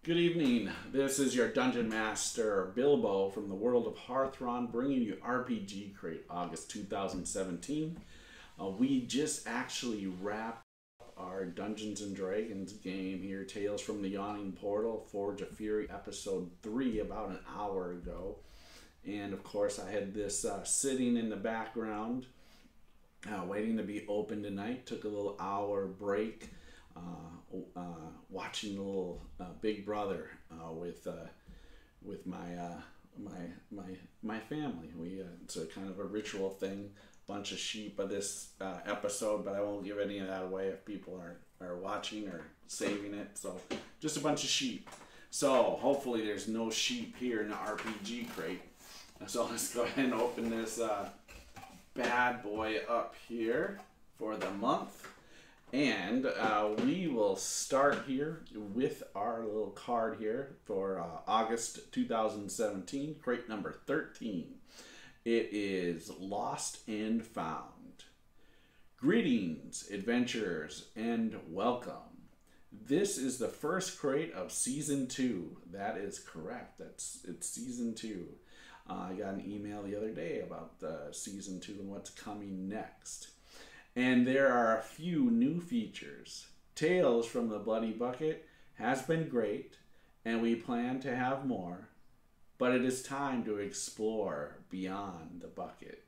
Good evening. This is your Dungeon Master Bilbo from the world of Hearthron, bringing you RPG Crate August 2017. We just actually wrapped our Dungeons and Dragons game here, Tales from the Yawning Portal, Forge of Fury, episode 3, about an hour ago. And of course, I had this sitting in the background, waiting to be open tonight. Took a little hour break. Watching a little Big Brother with my family. It's a kind of a ritual thing. Bunch of sheep of this episode, but I won't give any of that away if people are watching or saving it. So just a bunch of sheep. So hopefully there's no sheep here in the RPG crate. So let's go ahead and open this bad boy up here for the month. And we will start here with our little card here for August 2017, crate number 13. It is Lost and Found. Greetings, adventurers, and welcome. This is the first crate of Season 2. That is correct. It's Season 2. I got an email the other day about Season 2 and what's coming next. And there are a few new features. Tales from the Bloody Bucket has been great, and we plan to have more, but it is time to explore beyond the bucket.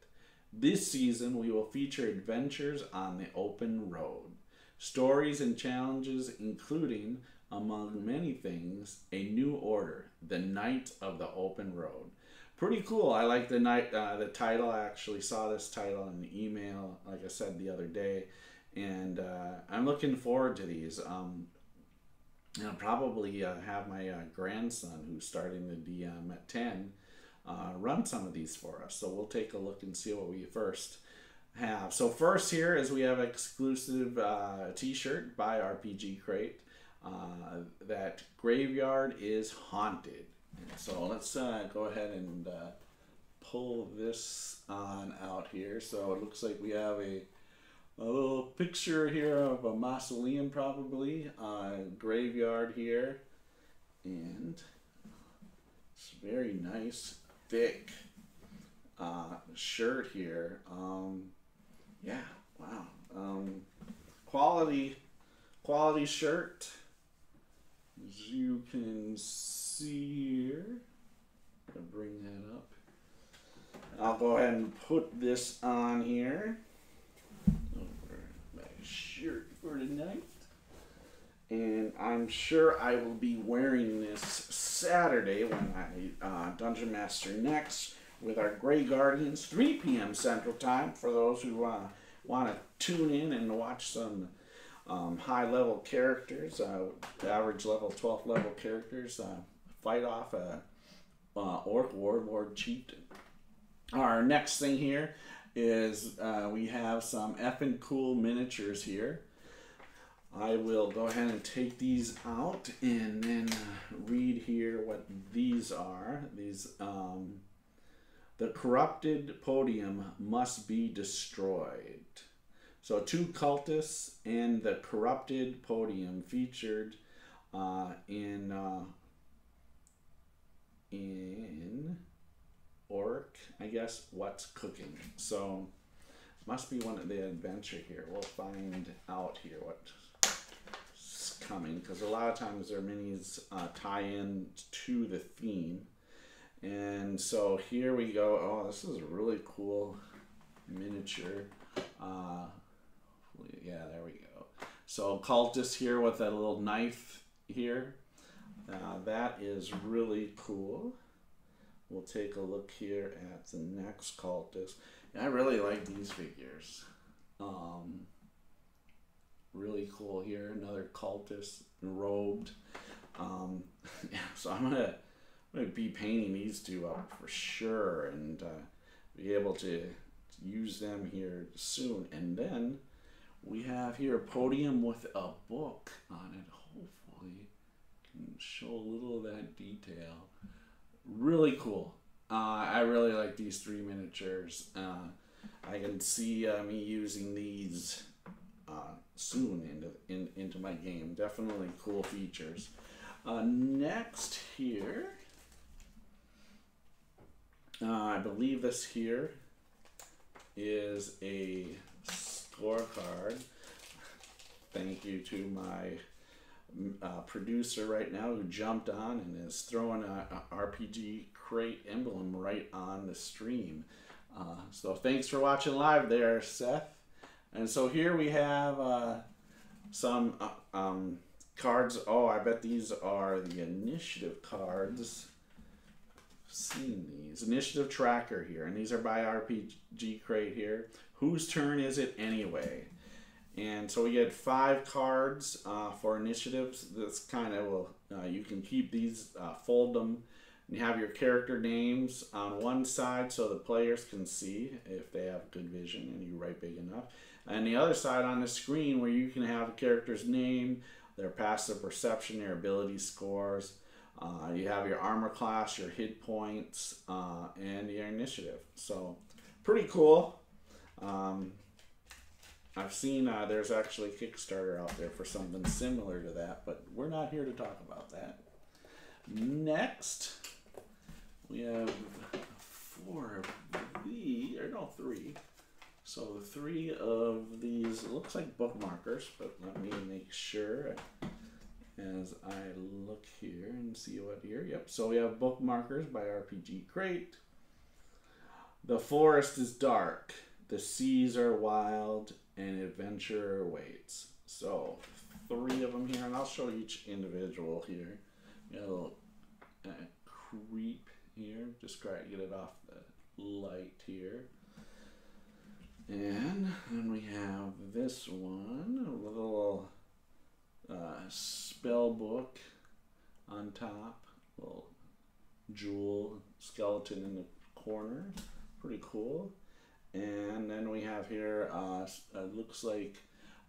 This season, we will feature adventures on the open road, stories and challenges including, among many things, a new order, the Knight of the Open Road. Pretty cool. I like the title. I actually saw this title in the email, like I said the other day, and I'm looking forward to these. I'll probably have my grandson, who's starting the DM at 10, run some of these for us. So we'll take a look and see what we first have. So first here is we have exclusive t-shirt by RPG Crate. That Graveyard is Haunted. So let's go ahead and pull this on out here. So it looks like we have a little picture here of a mausoleum, probably graveyard here, and it's very nice, thick shirt here. Yeah, wow, quality shirt. As you can see here, I'll bring that up. I'll go ahead and put this on here over my shirt for tonight. And I'm sure I will be wearing this Saturday when I Dungeon Master next with our Grey Guardians, 3 p.m. Central Time, for those who want to tune in and watch some high level characters, average level 12th level characters, fight off a orc warlord chieftain. Our next thing here is we have some effing cool miniatures here. I will go ahead and take these out and then read here what these are. These the corrupted podium must be destroyed. So 2 cultists and the corrupted podium featured in Orc, I guess, What's Cooking. So must be one of the adventure here. We'll find out here what's coming, because a lot of times their minis tie in to the theme. And so here we go. Oh, this is a really cool miniature. Yeah, there we go. So cultist here with that little knife here. That is really cool. We'll take a look here at the next cultist. I really like these figures. Really cool here. Another cultist robed. Yeah, so I'm gonna be painting these two up for sure, and be able to use them here soon. And then we have here a podium with a book on it. Hopefully can show a little of that detail. Really cool. I really like these 3 miniatures. I can see me using these soon into my game. Definitely cool features. Next here, I believe this here is a scorecard. Thank you to my producer right now who jumped on and is throwing a RPG Crate emblem right on the stream. So thanks for watching live there, Seth. And so here we have some cards. Oh, I bet these are the initiative cards. I've seen these. Initiative tracker here. And these are by RPG Crate here. Whose turn is it anyway? And so we get 5 cards for initiatives. That's kind of, well, you can keep these, fold them. And you have your character names on one side so the players can see if they have good vision and you write big enough. And the other side on the screen where you can have a character's name, their passive perception, their ability scores. You have your armor class, your hit points, and your initiative. So pretty cool. I've seen there's actually a Kickstarter out there for something similar to that, but we're not here to talk about that. Next, we have 4 of these, or no, 3. So 3 of these, it looks like bookmarkers, but let me make sure as I look here and see what here. Yep, so we have bookmarkers by RPG Crate. The forest is dark, the seas are wild, and adventure awaits. So 3 of them here, and I'll show each individual here. We got a little creep here, just try to get it off the light here. And then we have this one, a little spell book on top, little jewel skeleton in the corner, pretty cool. And then we have here, looks like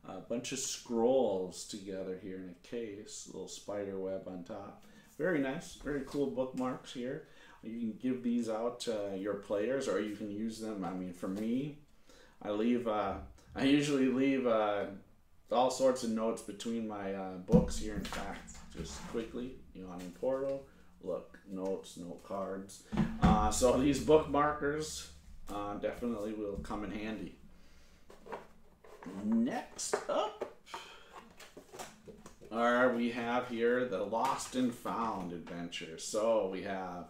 a bunch of scrolls together here in a case, a little spider web on top. Very nice, very cool bookmarks here. You can give these out to your players, or you can use them. I mean, for me, I usually leave all sorts of notes between my books here. In fact, just quickly, Yawning Portal, look, notes, note cards. So these bookmarkers definitely will come in handy. Next up, we have here the Lost and Found adventure. So we have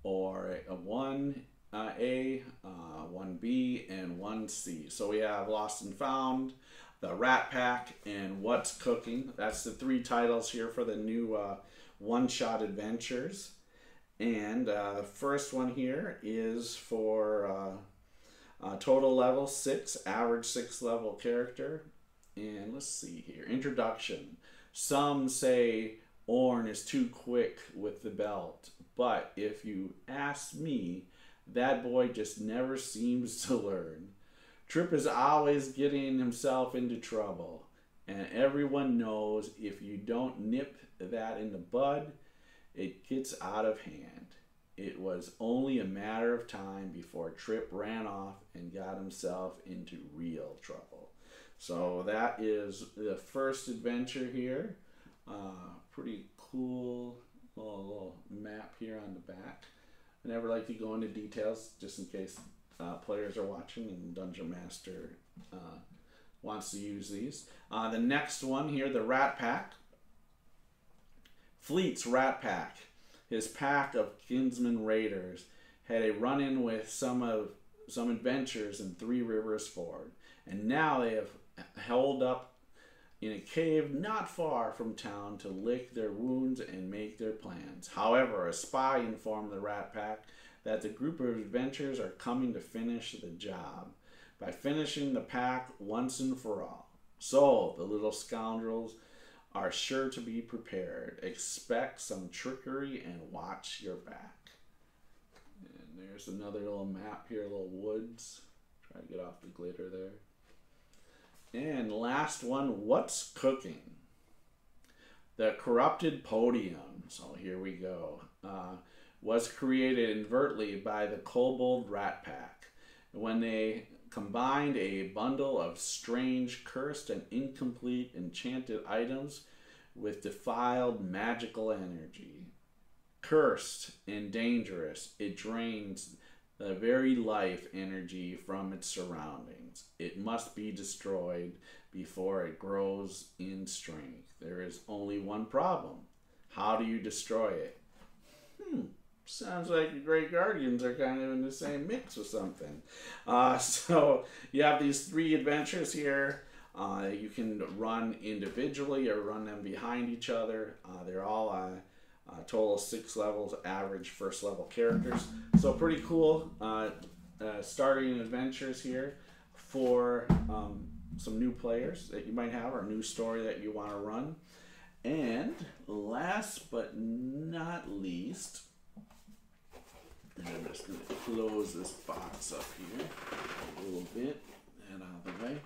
a 1A, 1B, and 1C. So we have Lost and Found, the Rat Pack, and What's Cooking. That's the 3 titles here for the new one-shot adventures. And the first one here is for total level 6, average 6 level character. And let's see here, introduction. Some say Orn is too quick with the belt, but if you ask me, that boy just never seems to learn. Trip is always getting himself into trouble, and everyone knows if you don't nip that in the bud, it gets out of hand. It was only a matter of time before Trip ran off and got himself into real trouble. So that is the first adventure here. Pretty cool little map here on the back. I never like to go into details just in case players are watching and Dungeon Master wants to use these. The next one here, the Rat Pack. Fleet's Rat Pack. His pack of kinsman raiders had a run-in with some adventures in Three Rivers Ford, and now they have held up in a cave not far from town to lick their wounds and make their plans. However, a spy informed the Rat Pack that the group of adventurers are coming to finish the job by finishing the pack once and for all. So the little scoundrels are sure to be prepared. Expect some trickery and watch your back. And there's another little map here, little woods. Try to get off the glitter there. And last one, What's Cooking? The Corrupted Podium, so here we go, was created inadvertently by the Kobold Rat Pack when they combined a bundle of strange, cursed, and incomplete enchanted items with defiled magical energy. Cursed and dangerous, it drains the very life energy from its surroundings. It must be destroyed before it grows in strength. There is only one problem. How do you destroy it? Sounds like the Great Guardians are kind of in the same mix or something. So you have these 3 adventures here. You can run individually or run them behind each other. They're all a total of 6 levels, average first level characters. So pretty cool starting adventures here for some new players that you might have or a new story that you want to run. And last but not least, and I'm just going to close this box up here a little bit and out of the way,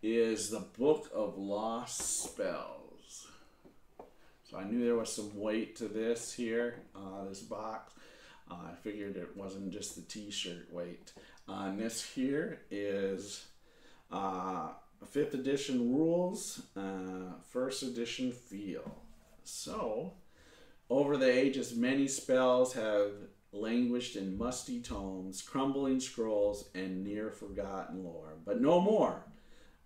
is the Book of Lost Spells. So I knew there was some weight to this here, this box. I figured it wasn't just the t-shirt weight. And this here is 5th edition rules, 1st edition feel. So, over the ages, many spells have languished in musty tomes, crumbling scrolls, and near forgotten lore. But no more.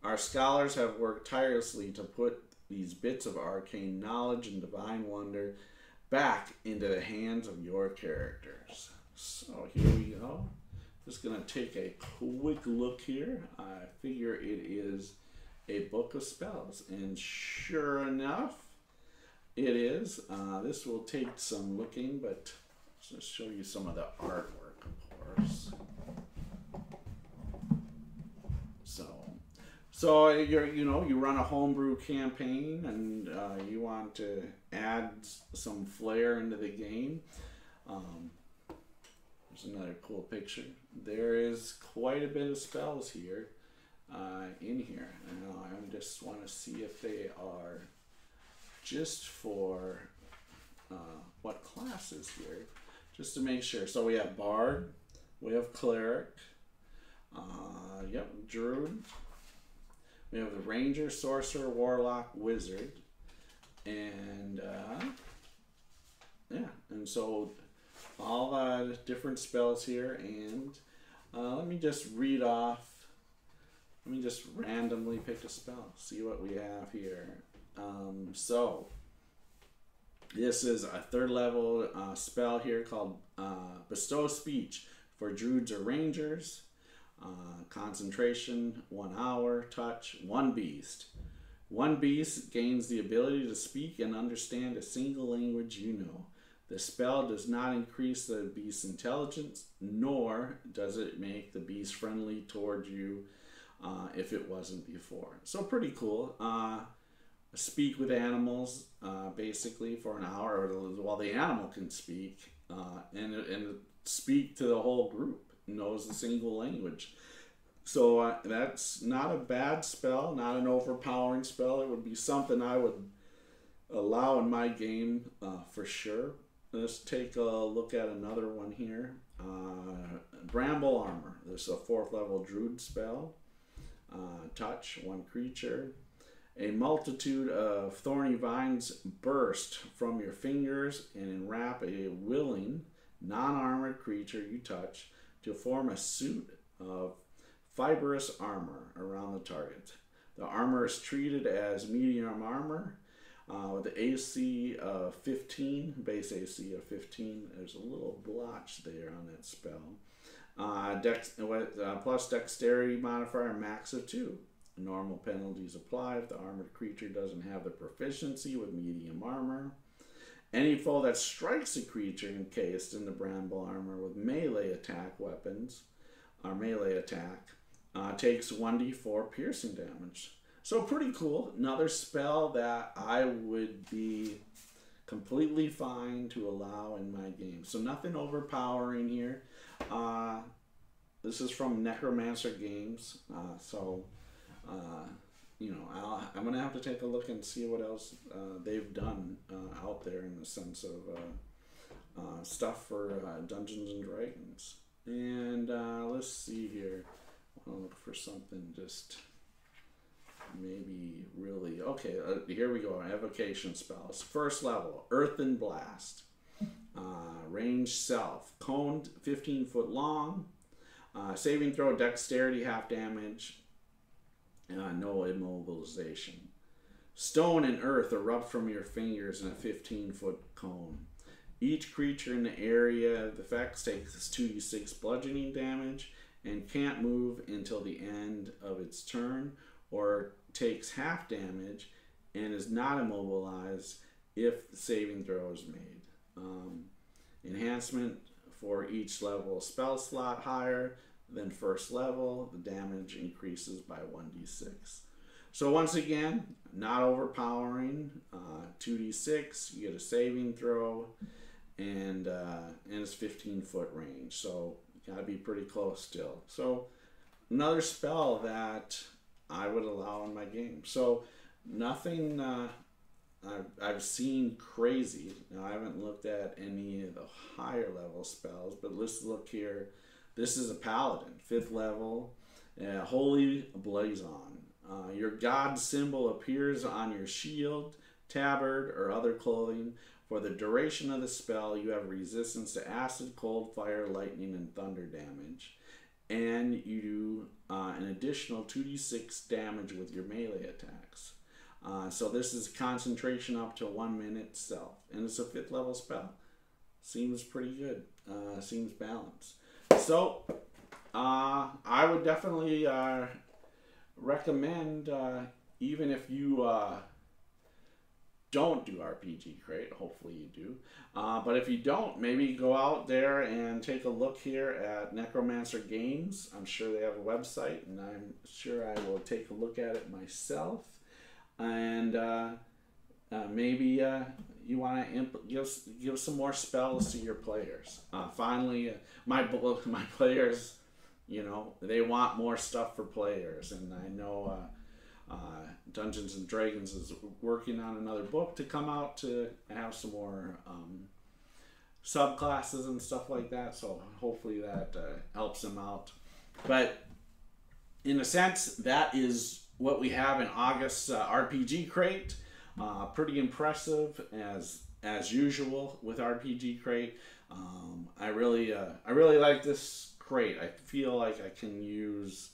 Our scholars have worked tirelessly to put these bits of arcane knowledge and divine wonder back into the hands of your characters. So here we go. Just going to take a quick look here. I figure it is a book of spells. And sure enough, it is. This will take some looking, but I'll just show you some of the artwork, of course. So you run a homebrew campaign and you want to add some flair into the game. There's another cool picture. There is quite a bit of spells here in here. And I just want to see if they are just for what classes here, just to make sure. So we have Bard, we have Cleric, Druid. We have the Ranger, Sorcerer, Warlock, Wizard, and and so all the different spells here. And let me just read off. Let me just randomly pick a spell. See what we have here. So this is a 3rd level spell here called Bestow Speech for Druids or Rangers. Concentration, 1 hour, touch, 1 beast. 1 beast gains the ability to speak and understand a single language you know. The spell does not increase the beast's intelligence, nor does it make the beast friendly toward you if it wasn't before. So pretty cool. Speak with animals, basically, for an hour, while the animal can speak, and speak to the whole group. Knows the single language. So that's not a bad spell, not an overpowering spell. It would be something I would allow in my game for sure. Let's take a look at another one here. Bramble Armor. This is a 4th level Druid spell. Touch, 1 creature. A multitude of thorny vines burst from your fingers and enwrap a willing, non-armored creature you touch to form a suit of fibrous armor around the target. The armor is treated as medium armor with the AC of 15, base AC of 15. There's a little blotch there on that spell. Plus dexterity modifier max of 2. Normal penalties apply if the armored creature doesn't have the proficiency with medium armor. Any foe that strikes a creature encased in the bramble armor with melee attack weapons, or melee attack, takes 1d4 piercing damage. So pretty cool. Another spell that I would be completely fine to allow in my game. So nothing overpowering here. This is from Necromancer Games. I'm going to have to take a look and see what else they've done out there in the sense of stuff for Dungeons and Dragons. And let's see here. I want to look for something just maybe really, okay, here we go. Evocation spells. First level, Earthen Blast. Range Self. Cone 15 foot long. Saving throw, dexterity, half damage. No immobilization. Stone and earth erupt from your fingers in a 15-foot cone. Each creature in the area of the effects takes 2d6 bludgeoning damage and can't move until the end of its turn, or takes half damage and is not immobilized if the saving throw is made. Enhancement for each level spell slot higher than first level, the damage increases by 1d6. So once again, not overpowering. 2d6, you get a saving throw, and it's 15-foot range. So you gotta be pretty close still. So another spell that I would allow in my game. So nothing I've seen crazy. Now I haven't looked at any of the higher level spells, but let's look here. This is a paladin, 5th level, Holy Blazon. Your god symbol appears on your shield, tabard, or other clothing. For the duration of the spell, you have resistance to acid, cold, fire, lightning, and thunder damage. And you do an additional 2d6 damage with your melee attacks. So this is concentration up to 1 minute self. And it's a 5th level spell. Seems pretty good. Seems balanced. So, I would definitely recommend, even if you don't do RPG Crate, hopefully you do, but if you don't, maybe go out there and take a look here at Necromancer Games. I'm sure they have a website, and I'm sure I will take a look at it myself. And maybe you want to give some more spells to your players. Finally, my players, you know, they want more stuff for players, and I know Dungeons and Dragons is working on another book to come out to have some more subclasses and stuff like that. So hopefully that helps them out. But in a sense, that is what we have in August's RPG Crate. Pretty impressive as usual with RPG Crate. I really like this crate. I feel like I can use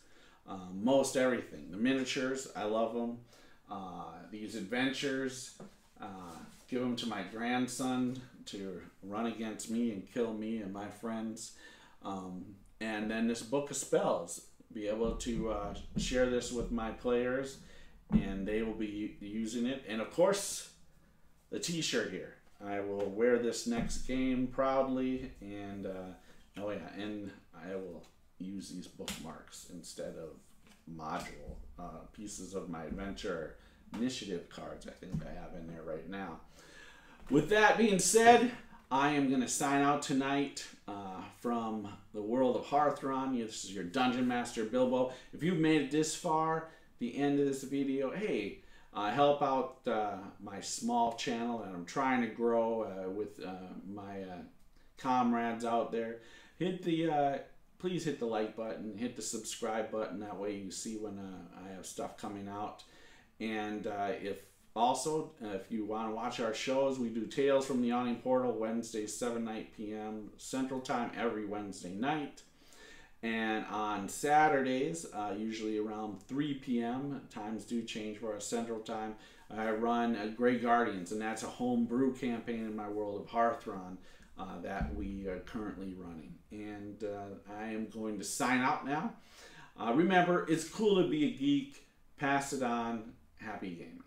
most everything. The miniatures, I love them. These adventures, give them to my grandson to run against me and kill me and my friends. And then this book of spells, be able to share this with my players, and they will be using it. And of course, the t-shirt here. I will wear this next game proudly, and oh yeah, and I will use these bookmarks instead of module pieces of my adventure initiative cards. I think I have in there right now. With that being said, I am going to sign out tonight from the world of Hearthron. This is your Dungeon Master Bilbo. If you've made it this far, the end of this video, hey, help out my small channel that I'm trying to grow with my comrades out there. Please hit the like button, hit the subscribe button. That way you see when I have stuff coming out. And if you want to watch our shows, we do Tales from the Yawning Portal Wednesdays 7 p.m. Central Time every Wednesday night. And on Saturdays, usually around 3 p.m., times do change for our Central Time, I run Grey Guardians, and that's a home brew campaign in my world of Hearthron that we are currently running. And I am going to sign out now. Remember, it's cool to be a geek. Pass it on. Happy gaming.